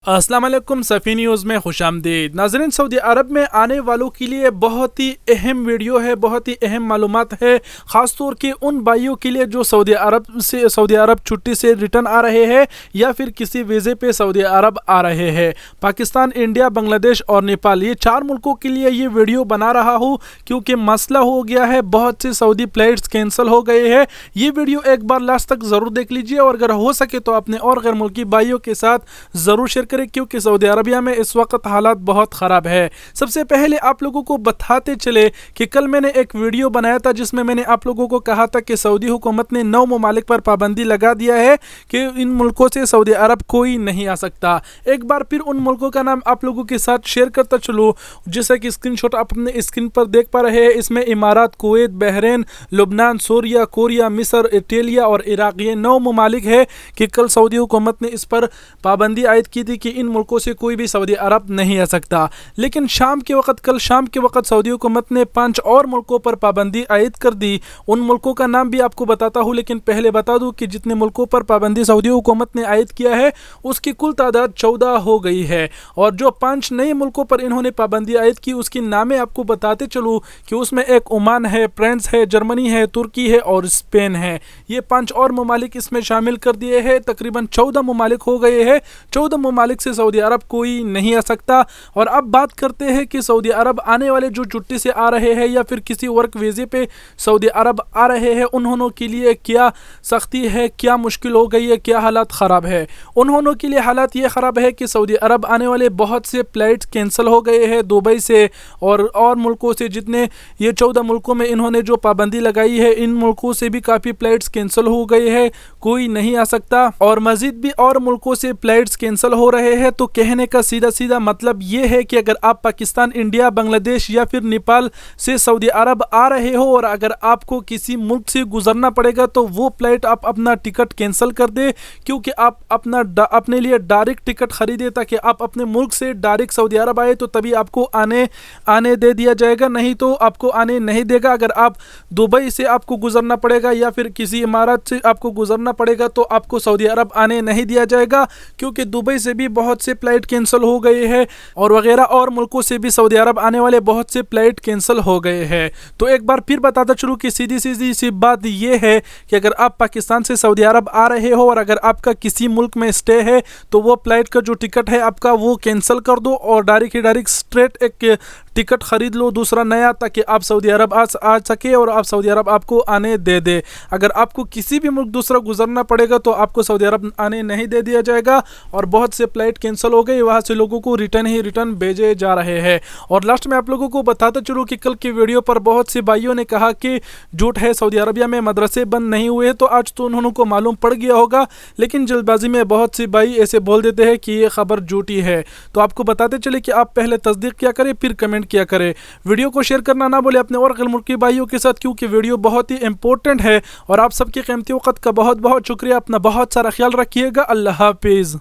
अस्सलाम वालेकुम सफ़ी न्यूज़ में खुश आमदीद। नाज़रीन, सऊदी अरब में आने वालों के लिए बहुत ही अहम वीडियो है, बहुत ही अहम मालूमात है, ख़ास तौर के उन भाइयों के लिए जो सऊदी अरब छुट्टी से रिटर्न आ रहे हैं या फिर किसी वीज़े पे सऊदी अरब आ रहे हैं। पाकिस्तान, इंडिया, बांग्लादेश और नेपाल, ये 4 मुल्कों के लिए ये वीडियो बना रहा हूँ क्योंकि मसला हो गया है, बहुत से सऊदी फ्लाइट्स कैंसिल हो गए हैं। ये वीडियो एक बार लास्ट तक ज़रूर देख लीजिए और अगर हो सके तो अपने और गैर मुल्की भाइयों के साथ ज़रूर शेयर करें क्योंकि सऊदी अरबिया में इस वक्त हालात बहुत ख़राब है। सबसे पहले आप लोगों को बताते चले कि कल मैंने एक वीडियो बनाया था जिसमें मैंने आप लोगों को कहा था कि सऊदी हुकूमत ने 9 ममालिक पर पाबंदी लगा दिया है कि इन मुल्कों से सऊदी अरब कोई नहीं आ सकता। एक बार फिर उन मुल्कों का नाम आप लोगों के साथ शेयर करता चलूँ, जैसा कि स्क्रीनशॉट आप अपने स्क्रीन पर देख पा रहे हैं। इसमें इमारात, कुवैत, बहरीन, लुबनान, सूरिया, कोरिया, मिस्र, इटालिया और इराक, ये 9 ममालिक है कि कल सऊदी हुकूमत ने इस पर पाबंदी आयद की थी कि इन मुल्कों से कोई भी सऊदी अरब नहीं आ सकता। लेकिन कल शाम के वक्त सऊदी हुकूमत ने 5 और मुल्कों पर पाबंदी आयद कर दी। उन मुल्कों का नाम भी आपको बताता हूँ, लेकिन पहले बता दूँ कि जितने मुल्कों पर पाबंदी सऊदी हुकूमत ने आयद किया है उसकी कुल तादाद 14 हो गई है। और जो 5 नए मुल्कों पर इन्होंने पाबंदी आयद की उसकी नामें आपको बताते चलूँ कि उसमें एक ओमान है, फ्रांस है, जर्मनी है, तुर्की है और स्पेन है। ये 5 और ममालिक इसमें शामिल कर दिए हैं। तकरीबन 14 ममालिक हो गए हैं। 14 ममालिक से सऊदी अरब कोई नहीं आ सकता। और अब बात करते हैं कि सऊदी अरब आने वाले जो छुट्टी से आ रहे हैं या फिर किसी वर्क वीज़े पे सऊदी अरब आ रहे हैं, उन्होंने के लिए क्या सख्ती है, क्या मुश्किल हो गई है, क्या हालात ख़राब है। उन्होंने के लिए हालात ये ख़राब है कि सऊदी अरब आने वाले बहुत से फ़्लाइट्स कैंसिल हो गए हैं दुबई से और मुल्कों से। जितने ये 14 मुल्कों में इन्होंने जो पाबंदी लगाई है, इन मुल्कों से भी काफ़ी फ़्लाइट्स कैंसिल हो गए हैं, कोई नहीं आ सकता। और मज़ीद भी और मुल्कों से फ़्लाइट्स कैंसिल हो रहे हैं। तो कहने का सीधा मतलब ये है कि अगर आप पाकिस्तान, इंडिया, बांग्लादेश या फिर नेपाल से सऊदी अरब आ रहे हो और अगर आपको किसी मुल्क से गुजरना पड़ेगा तो वो फ्लाइट आप अपना टिकट कैंसिल कर दे, क्योंकि आप अपने लिए डायरेक्ट टिकट खरीदे ताकि आप अपने मुल्क से डायरेक्ट सऊदी अरब आए तो तभी आपको आने दे दिया जाएगा, नहीं तो आपको आने नहीं देगा। अगर आप दुबई से आपको गुजरना पड़ेगा या फिर किसी इमारत से आपको गुजरना पड़ेगा तो आपको सऊदी अरब आने नहीं दिया जाएगा, क्योंकि दुबई से भी बहुत से फ्लाइट कैंसिल हो गए हैं और वगैरह और मुल्कों से भी सऊदी अरब आने वाले बहुत से फ्लाइट कैंसिल हो गए हैं। तो एक बार फिर बताता चलूँ कि सीधी सी बात ये है कि अगर आप पाकिस्तान से सऊदी अरब आ रहे हो और अगर आपका किसी मुल्क में स्टे है तो वो फ्लाइट का जो टिकट है आपका वो कैंसिल कर दो और डायरेक्ट स्ट्रेट एक टिकट खरीद लो दूसरा नया, ताकि आप सऊदी अरब आ सके और आप सऊदी अरब आपको आने दे। अगर आपको किसी भी मुल्क दूसरा गुजरना पड़ेगा तो आपको सऊदी अरब आने नहीं दे दिया जाएगा। और बहुत से फ्लाइट कैंसिल हो गई, वहाँ से लोगों को रिटर्न भेजे जा रहे हैं। और लास्ट में आप लोगों को बताते चलूँ कि कल की वीडियो पर बहुत से भाइयों ने कहा कि झूठ है, सऊदी अरबिया में मदरसे बंद नहीं हुए, तो आज तो उन्होंने को मालूम पड़ गया होगा, लेकिन जल्दबाजी में बहुत से भाई ऐसे बोल देते हैं कि ये खबर झूठी है। तो आपको बताते चले कि आप पहले तस्दीक किया करें फिर कमेंट किया करें। वीडियो को शेयर करना ना भूले अपने और गैर मुल्की भाइयों के साथ, क्योंकि वीडियो बहुत ही इंपॉर्टेंट है। और आप सबके कीमती वक्त का बहुत बहुत शुक्रिया। अपना बहुत सारा ख्याल रखिएगा। अल्लाह हाफिज़।